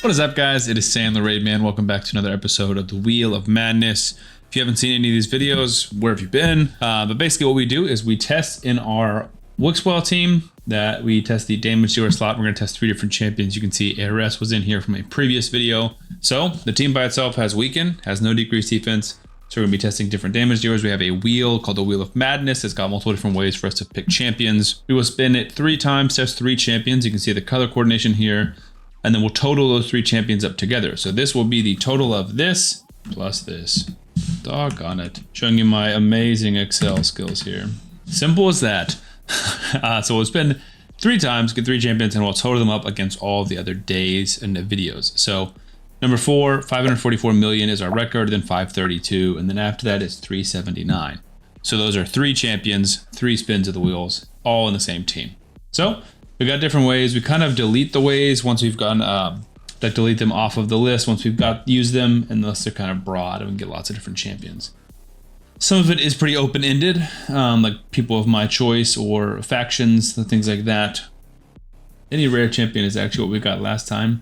What is up, guys? It is Sam the Raid Man. Welcome back to another episode of the Wheel of Madness. If you haven't seen any of these videos, where have you been? But basically what we do is we test in our wixwell team that we test the damage dealer slot. We're going to test 3 different champions. You can see ARS was in here from a previous video. So the team by itself has weaken, has no decreased defense. So we're going to be testing different damage dealers. We have a wheel called the Wheel of Madness. It's got multiple different ways for us to pick champions. We will spin it 3 times, test 3 champions. You can see the color coordination here. And then we'll total those 3 champions up together. So this will be the total of this plus this. Doggone it. Showing you my amazing Excel skills here. Simple as that. So we'll spin 3 times, get 3 champions, and we'll total them up against all the other days and the videos. So number 4, 544 million is our record, then 532, and then after that it's 379. So those are 3 champions, 3 spins of the wheels, all in the same team. So we got different ways. We kind of delete the ways once we've gone, delete them off of the list once we've used them, unless they're kind of broad and we can get lots of different champions. Some of it is pretty open-ended, like people of my choice or factions and things like that. Any rare champion is actually what we got last time.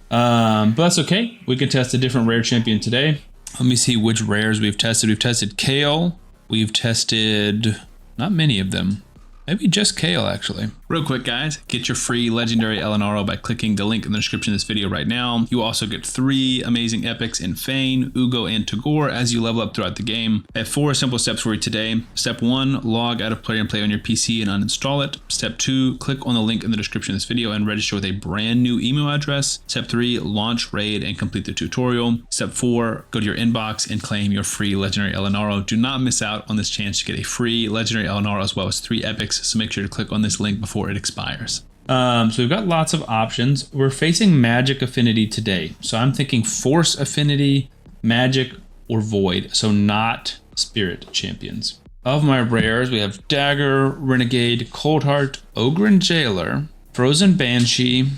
But that's okay. We can test a different rare champion today. Let me see which rares we've tested. We've tested Kale. We've tested not many of them. Maybe just Kale, actually. Real quick, guys, get your free legendary elenaril by clicking the link in the description of this video right now. You also get 3 amazing epics in Fane, Ugo, and Tagore as you level up throughout the game. I have 4 simple steps for you today. Step 1, log out of Play and Play on your PC and uninstall it. Step 2, click on the link in the description of this video and register with a brand new email address. Step 3, launch Raid and complete the tutorial. Step 4, go to your inbox and claim your free legendary elenaril. Do not miss out on this chance to get a free legendary elenaril as well as 3 epics. So make sure to click on this link before it expires. So we've got lots of options. We're facing magic affinity today. So I'm thinking force affinity, magic, or void. So not spirit champions. Of my rares, we have Dagger, Renegade, Coldheart, Ogre and Jailer, Frozen Banshee,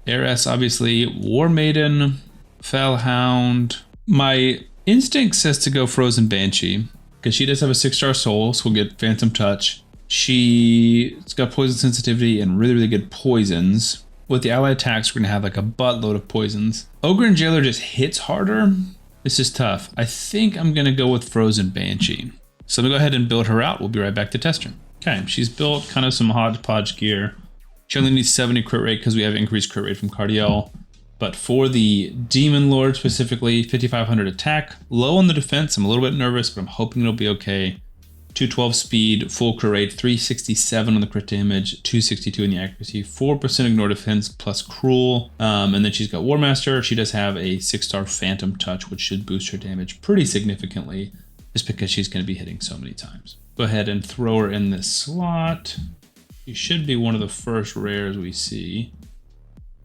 ARS obviously, War Maiden, Fellhound. My instinct says to go Frozen Banshee because she does have a 6-star soul, so we'll get Phantom Touch. She's got poison sensitivity and really, really good poisons. With the ally attacks, we're gonna have like a buttload of poisons. Ogre and Jailer just hits harder. This is tough. I think I'm gonna go with Frozen Banshee. So I'm gonna go ahead and build her out. We'll be right back to test her. Okay, she's built kind of some hodgepodge gear. She only needs 70 crit rate because we have increased crit rate from Cardiel. But for the Demon Lord specifically, 5,500 attack. Low on the defense. I'm a little bit nervous, but I'm hoping it'll be okay. 212 speed, full crit rate, 367 on the crit damage, 262 in the accuracy, 4% ignore defense plus cruel. And then she's got War Master. She does have a 6-star Phantom Touch, which should boost her damage pretty significantly just because she's going to be hitting so many times. Go ahead and throw her in this slot. She should be one of the first rares we see.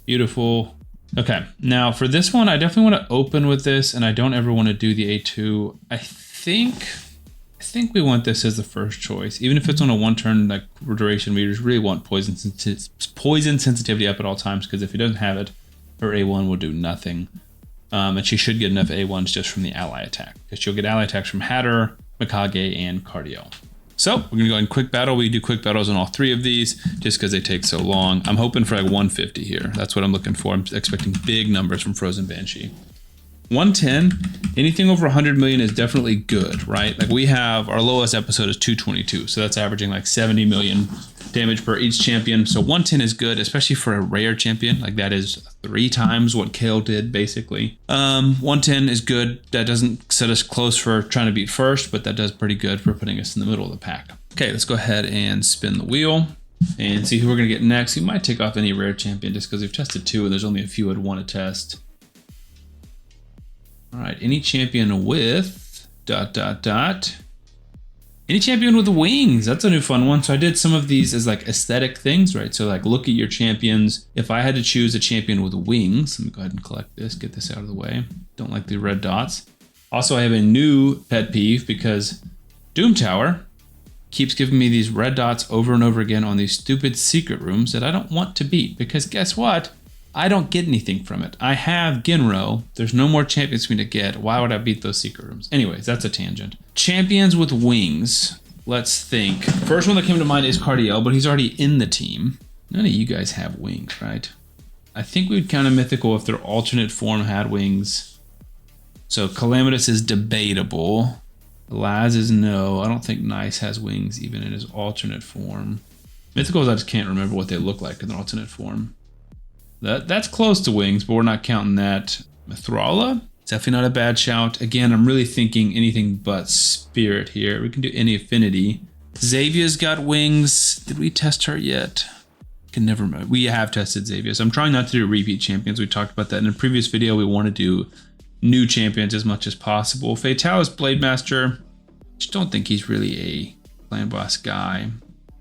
Beautiful. Okay, now for this one, I definitely want to open with this, and I don't ever want to do the A2. I think we want this as the first choice. Even if it's on a 1-turn like duration, we just really want poison sensitivity up at all times, because if he doesn't have it, her A1 will do nothing. And she should get enough A1s just from the ally attack, because she'll get ally attacks from Hatter, Mikage, and Cardio. So we're gonna go in quick battle. We do quick battles on all 3 of these just because they take so long. I'm hoping for like 150 here. That's what I'm looking for. I'm expecting big numbers from Frozen Banshee. 110, anything over 100 million is definitely good, right? Like we have, our lowest episode is 222, so that's averaging like 70 million damage per each champion. So 110 is good, especially for a rare champion. Like that is 3 times what Kale did, basically. 110 is good. That doesn't set us close for trying to beat first, but that does pretty good for putting us in the middle of the pack. Okay, let's go ahead and spin the wheel and see who we're gonna get next. We might take off any rare champion just because we've tested 2 and there's only a few I'd want to test. All right, any champion with ... Any champion with wings. That's a new fun one. So I did some of these as like aesthetic things, right? So like look at your champions. If I had to choose a champion with wings, let me go ahead and collect this, get this out of the way. Don't like the red dots. Also, I have a new pet peeve because Doom Tower keeps giving me these red dots over and over again on these stupid secret rooms that I don't want to beat, because guess what? I don't get anything from it. I have Genro. There's no more champions for me to get. Why would I beat those secret rooms? Anyways, that's a tangent. Champions with wings. Let's think. First one that came to mind is Cardiel, but he's already in the team. None of you guys have wings, right? I think we would count a mythical if their alternate form had wings. So Calamitus is debatable. Laz is no. I don't think Nice has wings even in his alternate form. Mythicals, I just can't remember what they look like in their alternate form. That's close to wings, but we're not counting that. Mithrala? Definitely not a bad shout. Again, I'm really thinking anything but spirit here. We can do any affinity. Xavia's got wings. Did we test her yet? Can never remember. We have tested Xavia. So I'm trying not to do repeat champions. We talked about that in a previous video. We want to do new champions as much as possible. Fatalis Blademaster. Just don't think he's really a clan boss guy.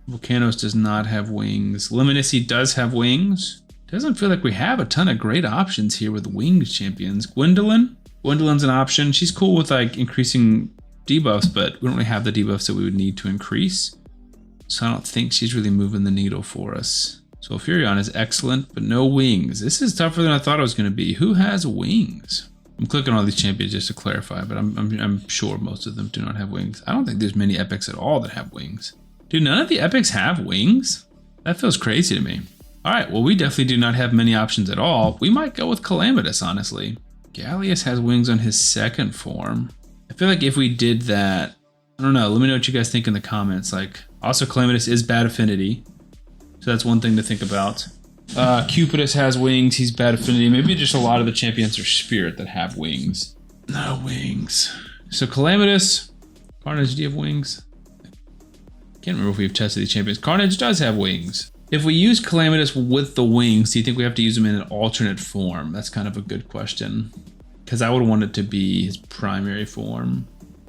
Volcanos does not have wings. Luminisci does have wings. Doesn't feel like we have a ton of great options here with winged champions. Gwendolyn's an option. She's cool with like increasing debuffs, but we don't really have the debuffs that we would need to increase. So I don't think she's really moving the needle for us. So Furion is excellent, but no wings. This is tougher than I thought it was going to be. Who has wings? I'm clicking on all these champions just to clarify, but I'm sure most of them do not have wings. I don't think there's many epics at all that have wings. Dude, none of the epics have wings? That feels crazy to me. All right, well, we definitely do not have many options at all. We might go with Calamitus, honestly. Gallius has wings on his second form. I feel like if we did that, I don't know. Let me know what you guys think in the comments. Like, also Calamitus is bad affinity, so that's one thing to think about. Cupidus has wings. He's bad affinity. Maybe just a lot of the champions are spirit that have wings. No wings. So Calamitus, Carnage, do you have wings? Can't remember if we've tested these champions. Carnage does have wings. If we use Calamitus with the wings, do you think we have to use them in an alternate form? That's kind of a good question, because I would want it to be his primary form.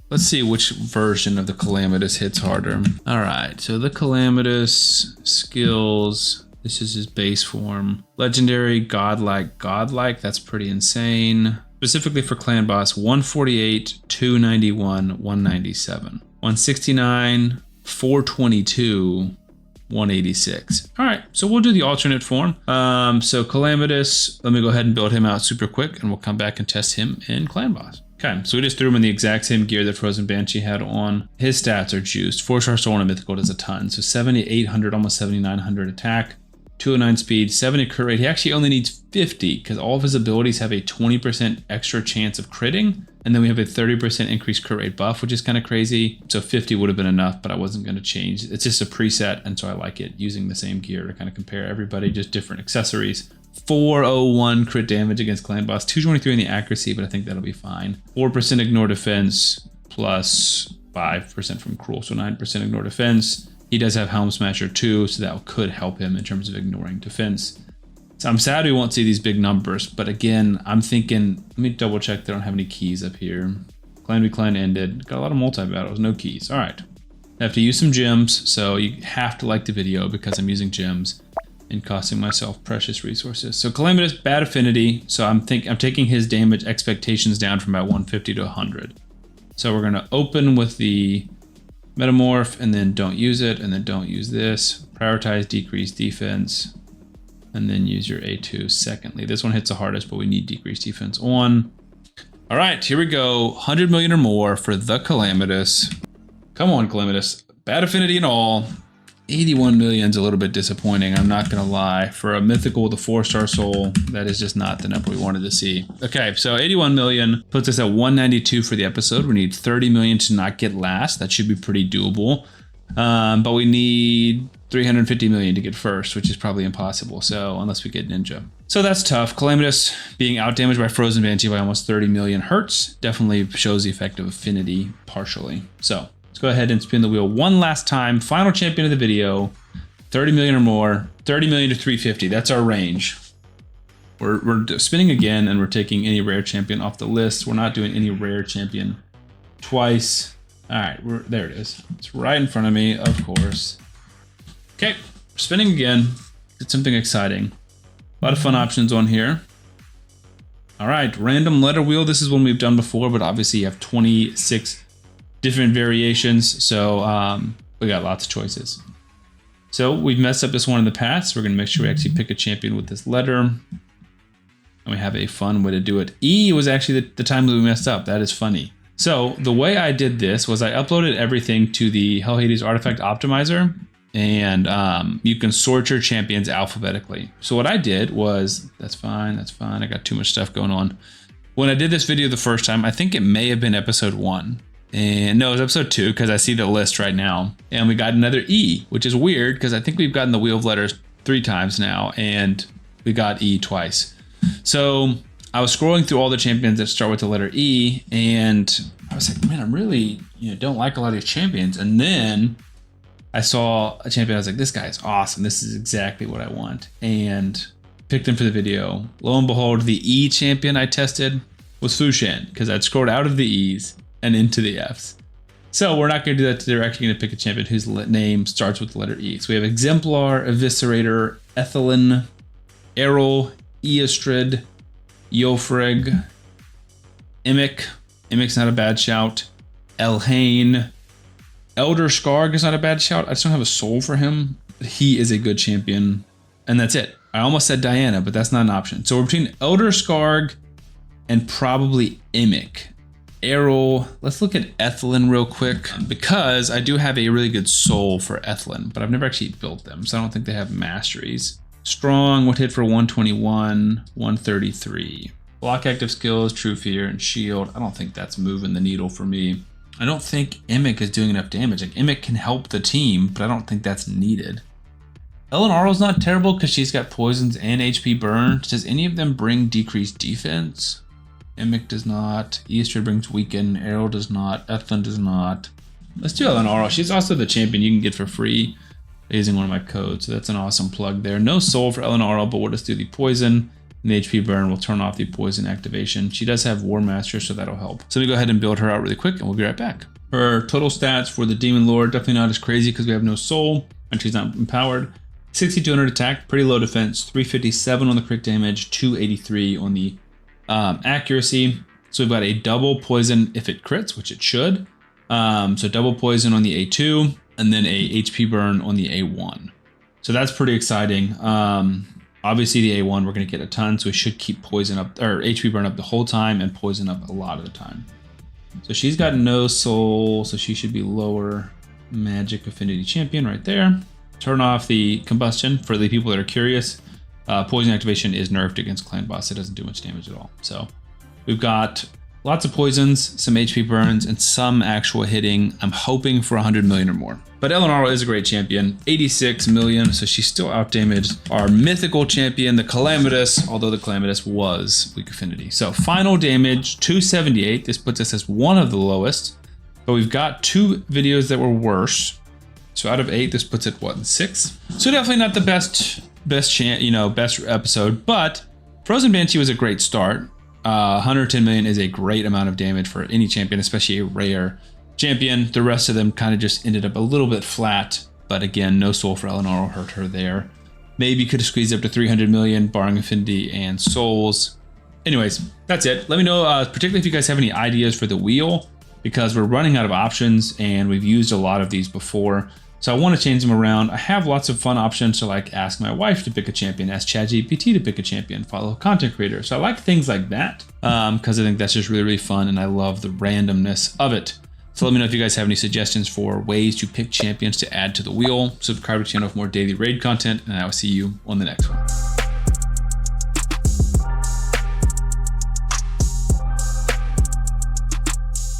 Let's see which version of the Calamitus hits harder. All right, so the Calamitus skills, this is his base form. Legendary, godlike, that's pretty insane. Specifically for clan boss, 148, 291, 197. 169, 422, 186. All right, so we'll do the alternate form. So Calamitus, let me go ahead and build him out super quick, and we'll come back and test him in clan boss. Okay, so we just threw him in the exact same gear that Frozen Banshee had on. His stats are juiced. 4-star soul and a mythical does a ton. So 7,800, almost 7,900 attack, 209 speed, 70 crit rate. He actually only needs 50 because all of his abilities have a 20% extra chance of critting. And then we have a 30% increased crit rate buff, which is kind of crazy. So 50 would have been enough, but I wasn't going to change. It's just a preset, and so I like it, using the same gear to kind of compare everybody, just different accessories. 401 crit damage against clan boss, 223 in the accuracy, but I think that'll be fine. 4% ignore defense plus 5% from cruel, so 9% ignore defense. He does have Helm Smasher too, so that could help him in terms of ignoring defense. So I'm sad we won't see these big numbers, but again, I'm thinking, let me double check they don't have any keys up here. Clan v Clan ended, got a lot of multi-battles, no keys. All right, I have to use some gems, so you have to like the video because I'm using gems and costing myself precious resources. So Calamitus, bad affinity, so I'm taking his damage expectations down from about 150 to 100. So we're gonna open with the Metamorph, and then don't use it, and then don't use this. Prioritize decrease defense, and then use your A2 secondly. This one hits the hardest, but we need decreased defense on. All right, here we go. 100 million or more for the Calamitus. Come on, Calamitus. Bad affinity and all. 81 million is a little bit disappointing, I'm not gonna lie. For a mythical with a 4-star soul, that is just not the number we wanted to see. Okay, so 81 million puts us at 192 for the episode. We need 30 million to not get last. That should be pretty doable. But we need 350 million to get first, which is probably impossible. So unless we get Ninja. So that's tough. Calamitus being outdamaged by Frozen Banshee by almost 30 million hurts. Definitely shows the effect of affinity partially. So let's go ahead and spin the wheel one last time. Final champion of the video, 30 million or more, 30 million to 350. That's our range. We're spinning again, and we're taking any rare champion off the list. We're not doing any rare champion twice. All right, there it is. It's right in front of me, of course. Okay, spinning again. Did something exciting. A lot of fun options on here. All right, random letter wheel. This is one we've done before, but obviously you have 26 different variations, so we got lots of choices. So we've messed up this one in the past, so we're gonna make sure we actually pick a champion with this letter, and we have a fun way to do it. E was actually the time that we messed up. That is funny. So the way I did this was I uploaded everything to the Hell Hades Artifact Optimizer, and you can sort your champions alphabetically. So what I did was, that's fine. I got too much stuff going on. When I did this video the first time, I think it may have been episode 1. And no, it was episode 2 because I see the list right now. And we got another E, which is weird because I think we've gotten the Wheel of Letters 3 times now, and we got E twice. So I was scrolling through all the champions that start with the letter E, and I was like, man, I'm really, don't like a lot of these champions. And then I saw a champion. I was like, this guy is awesome. This is exactly what I want. And picked him for the video. Lo and behold, the E champion I tested was Fushan, because I'd scrolled out of the E's and into the F's. So we're not going to do that today. We're actually going to pick a champion whose name starts with the letter E. So we have Exemplar, Eviscerator, Ethelyn, Errol, Eastrid, Yofrig, Emic. Emic's not a bad shout. Elhain. Elder Skarg is not a bad shout. I just don't have a soul for him. He is a good champion. And that's it. I almost said Diana, but that's not an option. So we're between Elder Skarg and probably Emic. Errol. Let's look at Ethelyn real quick, because I do have a really good soul for Ethelyn, but I've never actually built them, so I don't think they have masteries. Strong would hit for 121, 133. Block active skills, True Fear, and Shield. I don't think that's moving the needle for me. I don't think Emic is doing enough damage. Like, Emic can help the team, but I don't think that's needed. Elenaril's not terrible because she's got poisons and HP burn. Does any of them bring decreased defense? Emic does not. Eastrid brings weaken. Errol does not. Ethelyn does not. Let's do Elenaril. She's also the champion you can get for free using one of my codes. So that's an awesome plug there. No soul for Elenaril, but we'll just do the poison. And the HP burn will turn off the poison activation. She does have War Master, so that'll help. So let me go ahead and build her out really quick, and we'll be right back. Her total stats for the Demon Lord, definitely not as crazy because we have no soul and she's not empowered. 6200 attack, pretty low defense, 357 on the crit damage, 283 on the accuracy. So we've got a double poison if it crits, which it should. So double poison on the A2, and then a HP burn on the A1. So that's pretty exciting. Obviously the A1 we're going to get a ton, so we should keep poison up, or HP burn up the whole time and poison up a lot of the time. So she's got no soul, so she should be lower magic affinity champion right there. Turn off the combustion for the people that are curious. Poison activation is nerfed against clan boss. It doesn't do much damage at all. So we've got lots of poisons, some HP burns, and some actual hitting. I'm hoping for 100 million or more. But Elenaril is a great champion. 86 million, so she's still outdamaged our mythical champion, the Calamitus, although the Calamitus was weak affinity. So final damage, 278. This puts us as one of the lowest, but we've got 2 videos that were worse. So out of 8, this puts it, what, 6? So definitely not the best episode, but Frozen Banshee was a great start. 110 million is a great amount of damage for any champion, especially a rare champion. The rest of them kind of just ended up a little bit flat, but again, no soul for Elenaril hurt her there. Maybe could have squeezed up to 300 million, barring affinity and souls. Anyways, that's it. Let me know, particularly if you guys have any ideas for the wheel, because we're running out of options and we've used a lot of these before. So I want to change them around. I have lots of fun options to like ask my wife to pick a champion, ask ChatGPT to pick a champion, follow a content creator. So I like things like that because I think that's just really, really fun and I love the randomness of it. So let me know if you guys have any suggestions for ways to pick champions to add to the wheel. Subscribe to the channel for more daily raid content, and I will see you on the next one.